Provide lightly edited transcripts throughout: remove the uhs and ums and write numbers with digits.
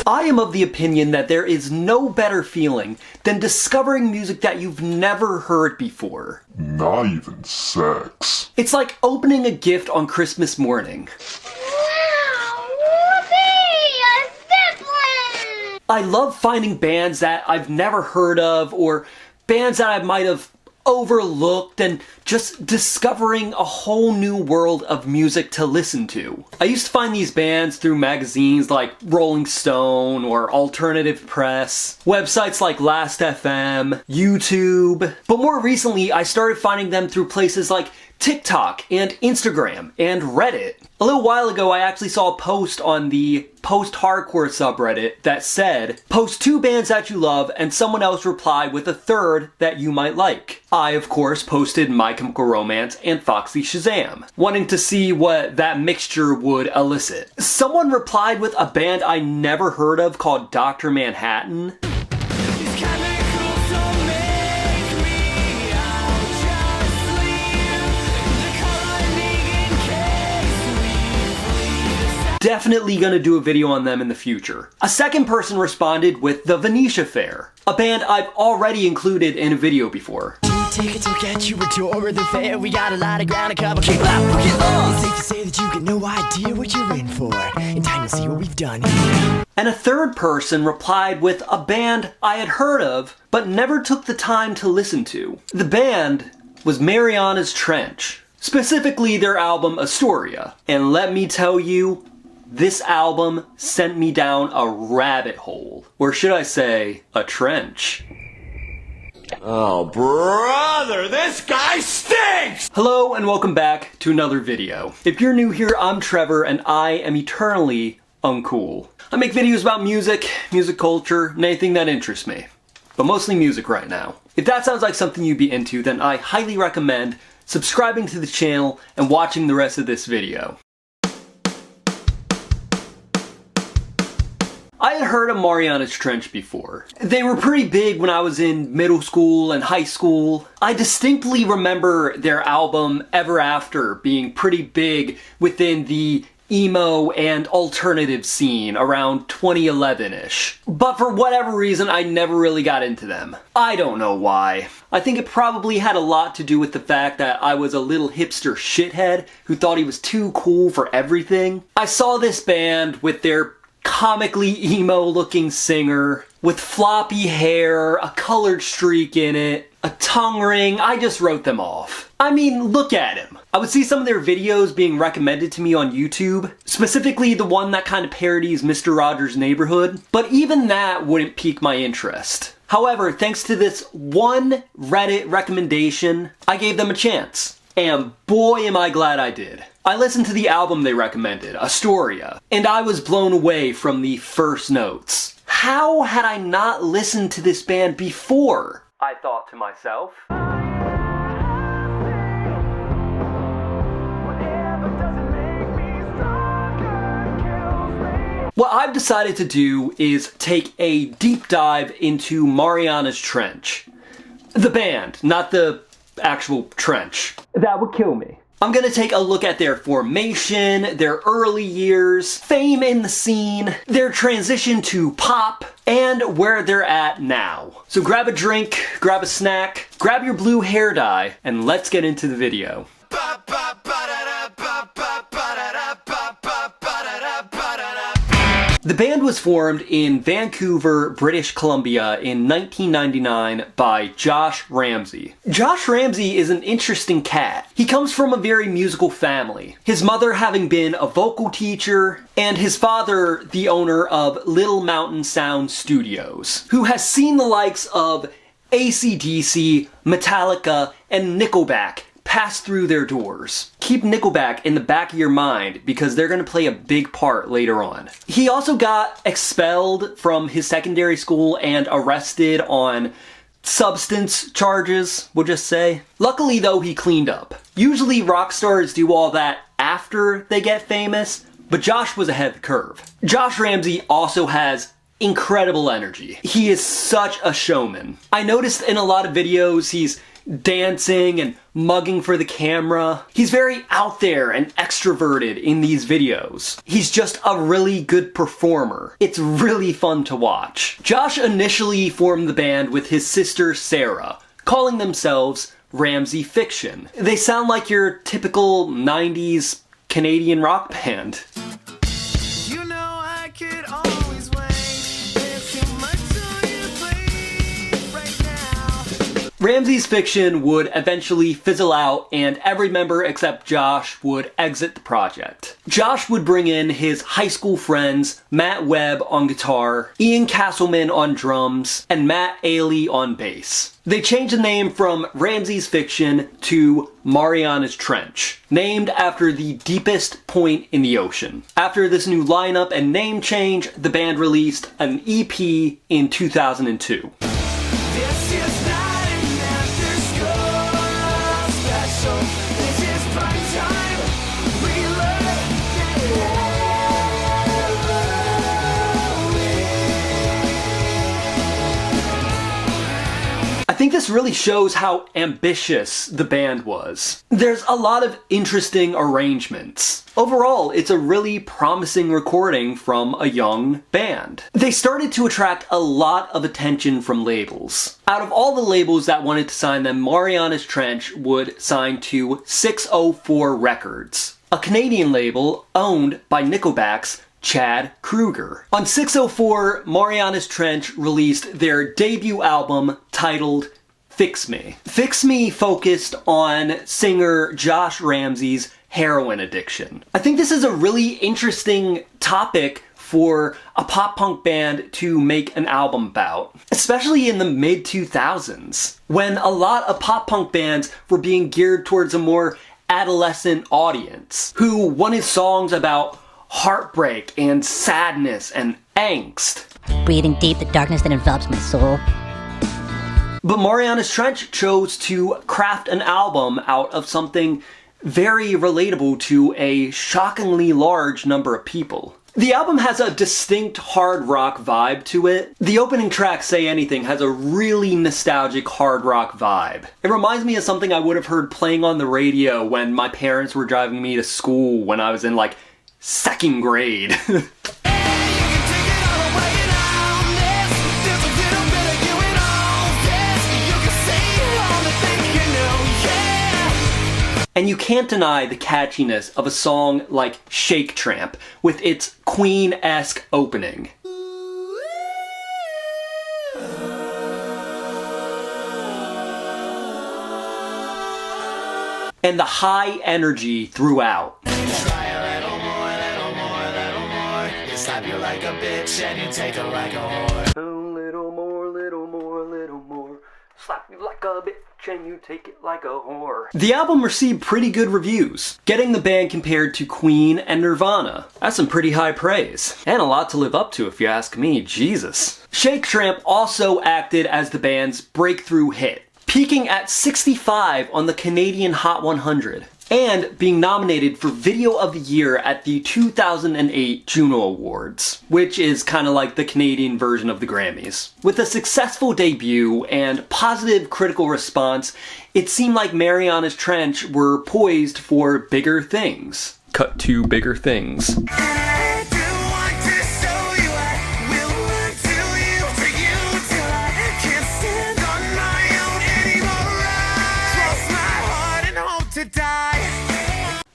I am of the opinion that there is no better feeling than discovering music that you've never heard before. Not even sex. It's like opening a gift on Christmas morning. Wow! Whoopee! A sibling! I love finding bands that I've never heard of, or bands that I might have overlooked, and just discovering a whole new world of music to listen to. I used to find these bands through magazines like Rolling Stone or Alternative Press, websites like Last.fm, YouTube, but more recently I started finding them through places like TikTok and Instagram and Reddit. A little while ago I actually saw a post on the post-hardcore subreddit that said, post 2 bands that you love, and someone else replied with a third that you might like. I, of course, posted My Chemical Romance and Foxy Shazam, wanting to see what that mixture would elicit. Someone replied with a band I never heard of called Dr. Manhattan. Definitely gonna do a video on them in the future. A second person responded with The Venetia Fair, a band I've already included in a video before. Tickets will get you a tour of the fair. We got a lot of ground to cover. Keep up, look it on. It's safe to say that you get no idea what you're in for. In time to see what we've done here. And a third person replied with a band I had heard of, but never took the time to listen to. The band was Marianas Trench, specifically their album Astoria. And let me tell you, this album sent me down a rabbit hole. Or should I say, a trench. Oh, brother, this guy stinks! Hello and welcome back to another video. If you're new here, I'm Trevor and I am eternally uncool. I make videos about music, music culture, and anything that interests me. But mostly music right now. If that sounds like something you'd be into, then I highly recommend subscribing to the channel and watching the rest of this video. I had heard of Marianas Trench before. They were pretty big when I was in middle school and high school. I distinctly remember their album Ever After being pretty big within the emo and alternative scene around 2011-ish. But for whatever reason, I never really got into them. I don't know why. I think it probably had a lot to do with the fact that I was a little hipster shithead who thought he was too cool for everything. I saw this band with their comically emo looking singer with floppy hair, a colored streak in it, a tongue ring. I just wrote them off. I mean, look at him. I would see some of their videos being recommended to me on YouTube, specifically the one that kind of parodies Mr. Rogers' Neighborhood, but even that wouldn't pique my interest. However, thanks to this one Reddit recommendation, I gave them a chance. And boy am I glad I did. I listened to the album they recommended, Astoria, and I was blown away from the first notes. How had I not listened to this band before? I thought to myself. What I've decided to do is take a deep dive into Marianas Trench. The band, not the actual trench. That would kill me. I'm gonna take a look at their formation, their early years, fame in the scene, their transition to pop, and where they're at now. So grab a drink, grab a snack, grab your blue hair dye, and let's get into the video. The band was formed in Vancouver, British Columbia in 1999 by Josh Ramsey. Josh Ramsey is an interesting cat. He comes from a very musical family, his mother having been a vocal teacher, and his father the owner of Little Mountain Sound Studios, who has seen the likes of AC/DC, Metallica, and Nickelback pass through their doors. Keep Nickelback in the back of your mind because they're going to play a big part later on. He also got expelled from his secondary school and arrested on substance charges, we'll just say. Luckily though, he cleaned up. Usually rock stars do all that after they get famous, but Josh was ahead of the curve. Josh Ramsey also has incredible energy. He is such a showman. I noticed in a lot of videos he's dancing and mugging for the camera. He's very out there and extroverted in these videos. He's just a really good performer. It's really fun to watch. Josh initially formed the band with his sister Sarah, calling themselves Ramsey Fiction. They sound like your typical 90s Canadian rock band. You know I could always wait. There's too much on your plate right now. Ramsey's Fiction would eventually fizzle out, and every member except Josh would exit the project. Josh would bring in his high school friends, Matt Webb on guitar, Ian Castleman on drums, and Matt Ailey on bass. They changed the name from Ramsey's Fiction to Marianas Trench, named after the deepest point in the ocean. After this new lineup and name change, the band released an EP in 2002. This is not an after-school special. This is prime time. I think this really shows how ambitious the band was. There's a lot of interesting arrangements. Overall, it's a really promising recording from a young band. They started to attract a lot of attention from labels. Out of all the labels that wanted to sign them, Marianas Trench would sign to 604 Records, a Canadian label owned by Nickelback's Chad Kroeger. On 604, Marianas Trench released their debut album titled Fix Me. Fix Me focused on singer Josh Ramsey's heroin addiction. I think this is a really interesting topic for a pop punk band to make an album about, especially in the mid 2000s, when a lot of pop punk bands were being geared towards a more adolescent audience who wanted songs about heartbreak and sadness and angst. Breathing deep the darkness that envelops my soul. But Marianas Trench chose to craft an album out of something very relatable to a shockingly large number of people. The album has a distinct hard rock vibe to it. The opening track, Say Anything, has a really nostalgic hard rock vibe. It reminds me of something I would have heard playing on the radio when my parents were driving me to school when I was in like second grade. And you can't deny the catchiness of a song like Shake Tramp with its Queen-esque opening. And the high energy throughout. Slap you like a bitch and you take her like a whore. A little more, little more, little more. Slap you like a bitch and you take it like a whore. The album received pretty good reviews, getting the band compared to Queen and Nirvana. That's some pretty high praise. And a lot to live up to if you ask me, Jesus. Shake Tramp also acted as the band's breakthrough hit, peaking at 65 on the Canadian Hot 100. And being nominated for Video of the Year at the 2008 Juno Awards, which is kind of like the Canadian version of the Grammys. With a successful debut and positive critical response, it seemed like Marianas Trench were poised for bigger things. Cut to bigger things.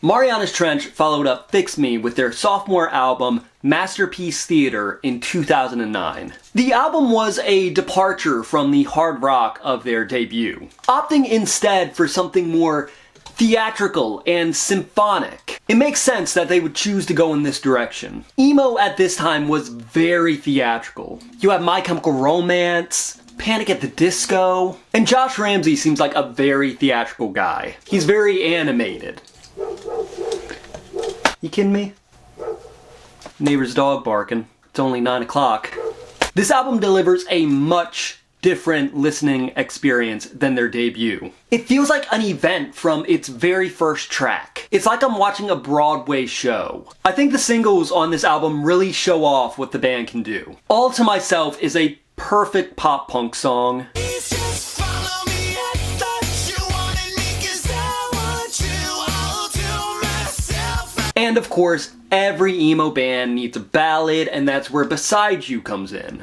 Marianas Trench followed up Fix Me with their sophomore album, Masterpiece Theater, in 2009. The album was a departure from the hard rock of their debut, opting instead for something more theatrical and symphonic. It makes sense that they would choose to go in this direction. Emo at this time was very theatrical. You have My Chemical Romance, Panic at the Disco, and Josh Ramsey seems like a very theatrical guy. He's very animated. You kidding me? Neighbor's dog barking. It's only 9 o'clock. This album delivers a much different listening experience than their debut. It feels like an event from its very first track. It's like I'm watching a Broadway show. I think the singles on this album really show off what the band can do. All to Myself is a perfect pop punk song. Please just follow me at the And of course, every emo band needs a ballad, and that's where Beside You comes in.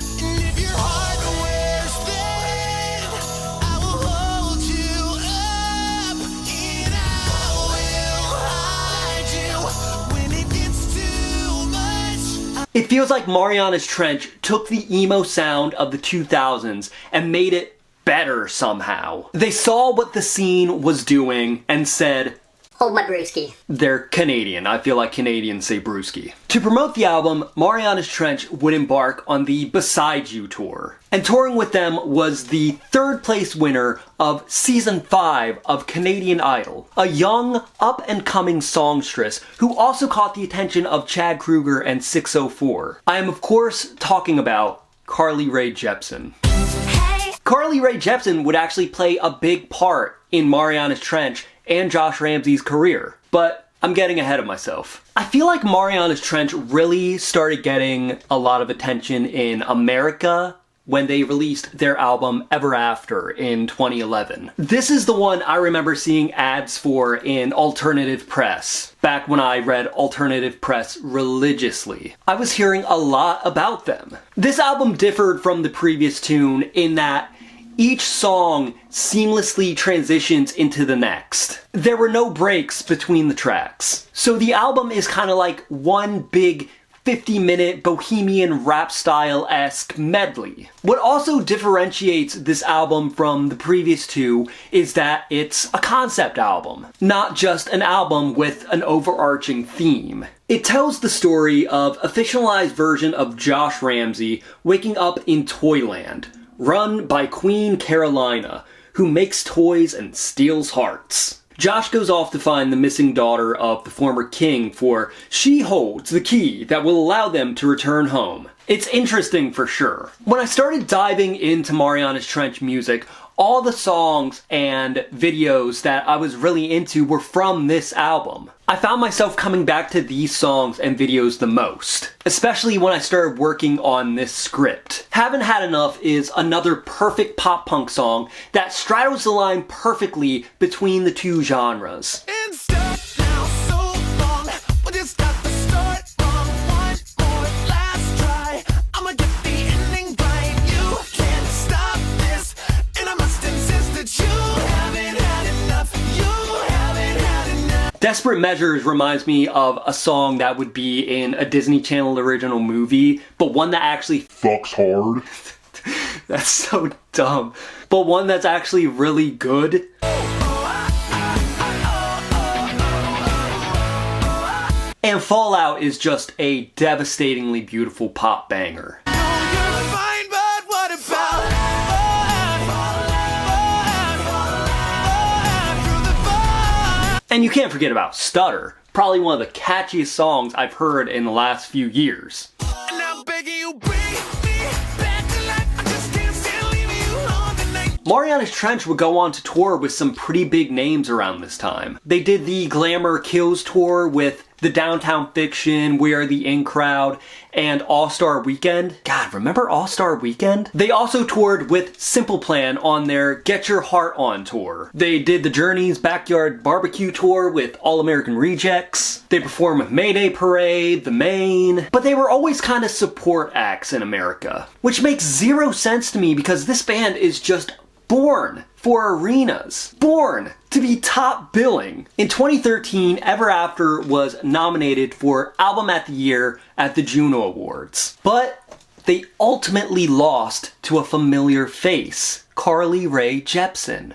It feels like Marianas Trench took the emo sound of the 2000s and made it better somehow. They saw what the scene was doing and said, Hold my brewski. They're Canadian. I feel like Canadians say brewski. To promote the album, Marianas Trench would embark on the Beside You tour. And touring with them was the third place winner of Season 5 of Canadian Idol, a young, up-and-coming songstress who also caught the attention of Chad Kroeger and 604. I am, of course, talking about Carly Rae Jepsen. Carly Rae Jepsen would actually play a big part in Marianas Trench and Josh Ramsey's career, but I'm getting ahead of myself. I feel like Marianas Trench really started getting a lot of attention in America when they released their album Ever After in 2011. This is the one I remember seeing ads for in alternative press, back when I read alternative press religiously. I was hearing a lot about them. This album differed from the previous tune in that each song seamlessly transitions into the next. There were no breaks between the tracks. So the album is kind of like one big 50-minute bohemian rap style-esque medley. What also differentiates this album from the previous two is that it's a concept album, not just an album with an overarching theme. It tells the story of a fictionalized version of Josh Ramsey waking up in Toyland, run by Queen Carolina, who makes toys and steals hearts. Josh goes off to find the missing daughter of the former king, for she holds the key that will allow them to return home. It's interesting for sure. When I started diving into Marianas Trench music, all the songs and videos that I was really into were from this album. I found myself coming back to these songs and videos the most, especially when I started working on this script. Haven't Had Enough is another perfect pop punk song that straddles the line perfectly between the two genres. Desperate Measures reminds me of a song that would be in a Disney Channel original movie, but one that actually Fucks hard. That's so dumb. But one that's actually really good. And Fallout is just a devastatingly beautiful pop banger. And you can't forget about Stutter, probably one of the catchiest songs I've heard in the last few years. Marianas Trench would go on to tour with some pretty big names around this time. They did the Glamour Kills tour with the Downtown Fiction, We Are the In Crowd, and All-Star Weekend. God, remember All-Star Weekend? They also toured with Simple Plan on their Get Your Heart On tour. They did the Journey's Backyard Barbecue tour with All American Rejects. They performed with Mayday Parade, The Maine, but they were always kind of support acts in America, which makes zero sense to me because this band is just born for arenas. Born to be top billing. In 2013, Ever After was nominated for Album at the Year at the Juno Awards. But they ultimately lost to a familiar face, Carly Rae Jepsen.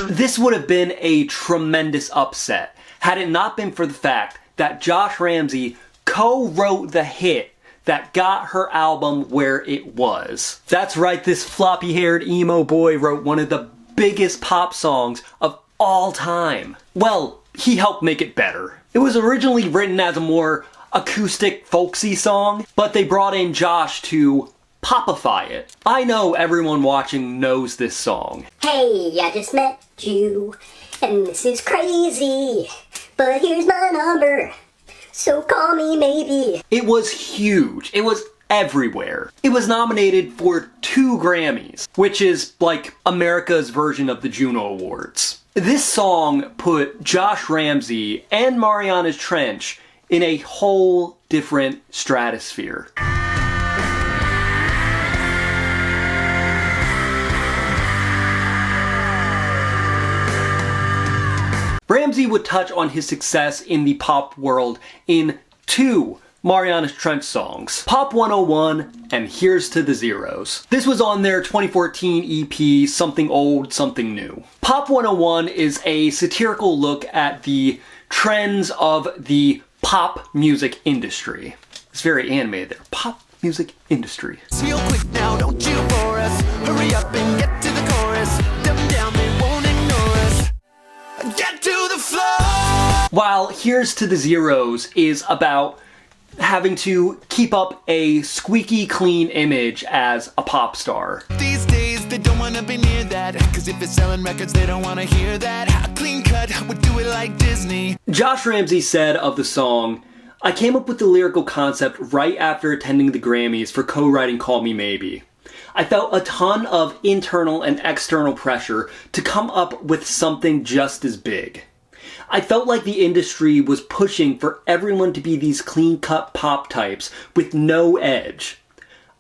This would have been a tremendous upset had it not been for the fact that Josh Ramsey co-wrote the hit that got her album where it was. That's right, this floppy-haired emo boy wrote one of the biggest pop songs of all time. Well, he helped make it better. It was originally written as a more acoustic, folksy song, but they brought in Josh to popify it. I know everyone watching knows this song. Hey, I just met you, and this is crazy, but here's my number, so call me maybe. It was huge. It was everywhere. It was nominated for 2 Grammys, which is like America's version of the Juno Awards. This song put Josh Ramsey and Marianas Trench in a whole different stratosphere. Ramsey would touch on his success in the pop world in 2 Marianas Trench songs, Pop 101 and Here's to the Zeros. This was on their 2014 EP, Something Old, Something New. Pop 101 is a satirical look at the trends of the pop music industry. It's very animated there. Pop music industry. Real quick now, don't you bore us. Hurry up and get to the chorus. Dumb down, they won't ignore us. Get to the floor! While Here's to the Zeros is about having to keep up a squeaky clean image as a pop star. These days, they don't wanna be near that. Cause if it's selling records, they don't wanna hear that. A clean cut would do it like Disney. Josh Ramsey said of the song, "I came up with the lyrical concept right after attending the Grammys for co-writing Call Me Maybe. I felt a ton of internal and external pressure to come up with something just as big. I felt like the industry was pushing for everyone to be these clean-cut pop types with no edge.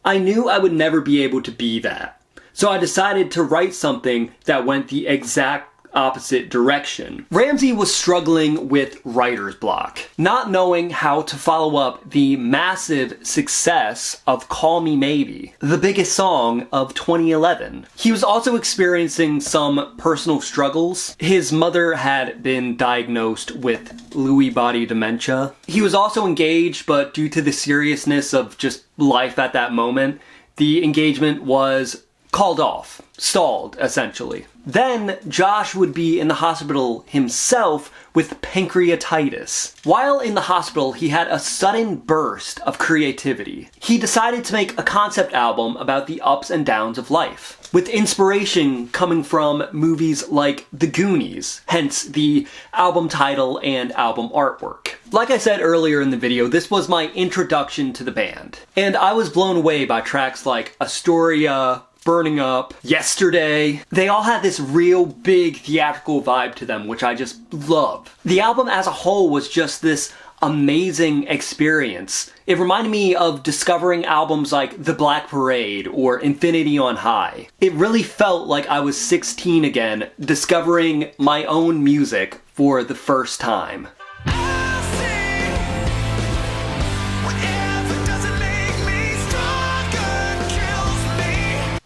I knew I would never be able to be that. So I decided to write something that went the exact opposite direction." Ramsey was struggling with writer's block, not knowing how to follow up the massive success of Call Me Maybe, the biggest song of 2011. He was also experiencing some personal struggles. His mother had been diagnosed with Lewy body dementia. He was also engaged, but due to the seriousness of just life at that moment, the engagement was called off, stalled, essentially. Then, Josh would be in the hospital himself with pancreatitis. While in the hospital, he had a sudden burst of creativity. He decided to make a concept album about the ups and downs of life, with inspiration coming from movies like The Goonies, hence the album title and album artwork. Like I said earlier in the video, this was my introduction to the band, and I was blown away by tracks like Astoria, Burning Up, Yesterday. They all had this real big theatrical vibe to them, which I just love. The album as a whole was just this amazing experience. It reminded me of discovering albums like The Black Parade or Infinity on High. It really felt like I was 16 again, discovering my own music for the first time.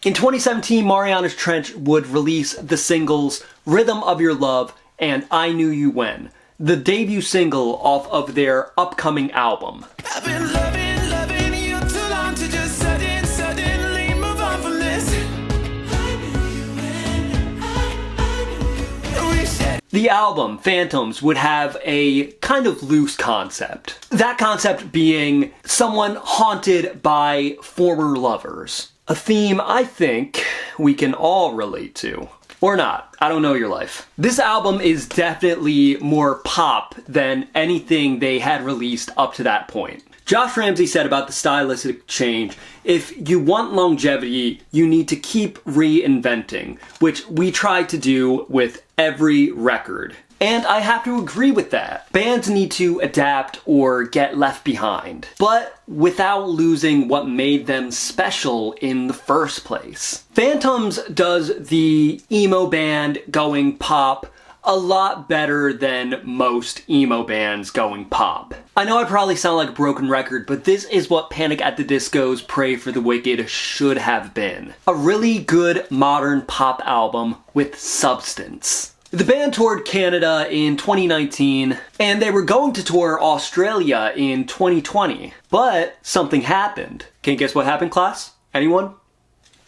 In 2017, Marianas Trench would release the singles Rhythm of Your Love and I Knew You When, the debut single off of their upcoming album. I've been loving you too long to just suddenly move on from this. I knew you when I knew you. The album, Phantoms, would have a kind of loose concept. That concept being someone haunted by former lovers. A theme I think we can all relate to. Or not. I don't know your life. This album is definitely more pop than anything they had released up to that point. Josh Ramsey said about the stylistic change, "If you want longevity, you need to keep reinventing," which we tried to do with every record. And I have to agree with that. Bands need to adapt or get left behind, but without losing what made them special in the first place. Phantoms does the emo band going pop a lot better than most emo bands going pop. I know I probably sound like a broken record, but this is what Panic at the Disco's Pray for the Wicked should have been. A really good modern pop album with substance. The band toured Canada in 2019, and they were going to tour Australia in 2020. But something happened. Can you guess what happened, class? Anyone?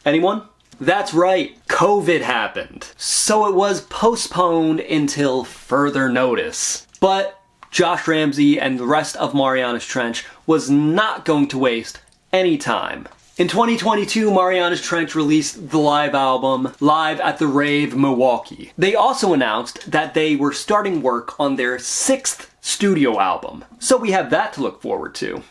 Anyone? That's right, COVID happened. So it was postponed until further notice. But Josh Ramsey and the rest of Marianas Trench was not going to waste any time. In 2022, Marianas Trench released the live album, Live at the Rave Milwaukee. They also announced that they were starting work on their 6th studio album. So we have that to look forward to.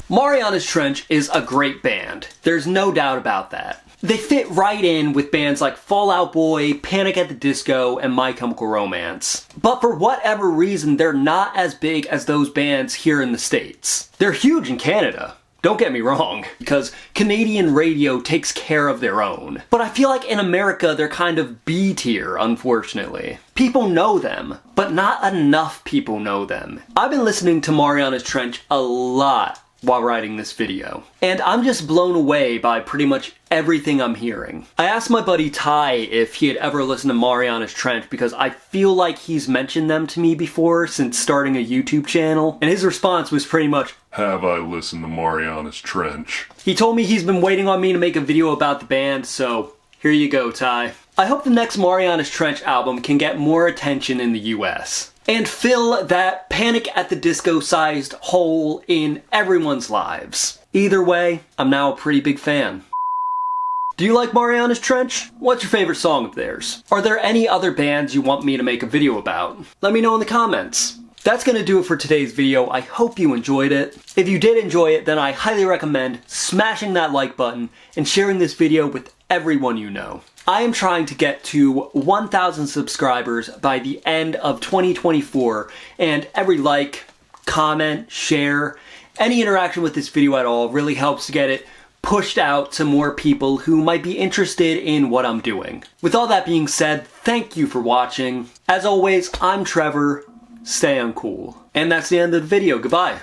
Marianas Trench is a great band. There's no doubt about that. They fit right in with bands like Fall Out Boy, Panic at the Disco, and My Chemical Romance. But for whatever reason, they're not as big as those bands here in the States. They're huge in Canada. Don't get me wrong, because Canadian radio takes care of their own. But I feel like in America, they're kind of B tier, unfortunately. People know them, but not enough people know them. I've been listening to Marianas Trench a lot while writing this video, and I'm just blown away by pretty much everything I'm hearing. I asked my buddy Ty if he had ever listened to Marianas Trench because I feel like he's mentioned them to me before since starting a YouTube channel, and his response was pretty much, Have I listened to Marianas Trench? he told me he's been waiting on me to make a video about the band, so here you go, Ty. I hope the next Marianas Trench album can get more attention in the US and fill that Panic at the Disco sized hole in everyone's lives. Either way, I'm now a pretty big fan. Do you like Marianas Trench? What's your favorite song of theirs? Are there any other bands you want me to make a video about? Let me know in the comments. That's gonna do it for today's video. I hope you enjoyed it. If you did enjoy it, then I highly recommend smashing that like button and sharing this video with everyone you know. I am trying to get to 1,000 subscribers by the end of 2024, and every like, comment, share, any interaction with this video at all really helps to get it pushed out to more people who might be interested in what I'm doing. With all that being said, thank you for watching. As always, I'm Trevor. Stay uncool. And that's the end of the video. Goodbye.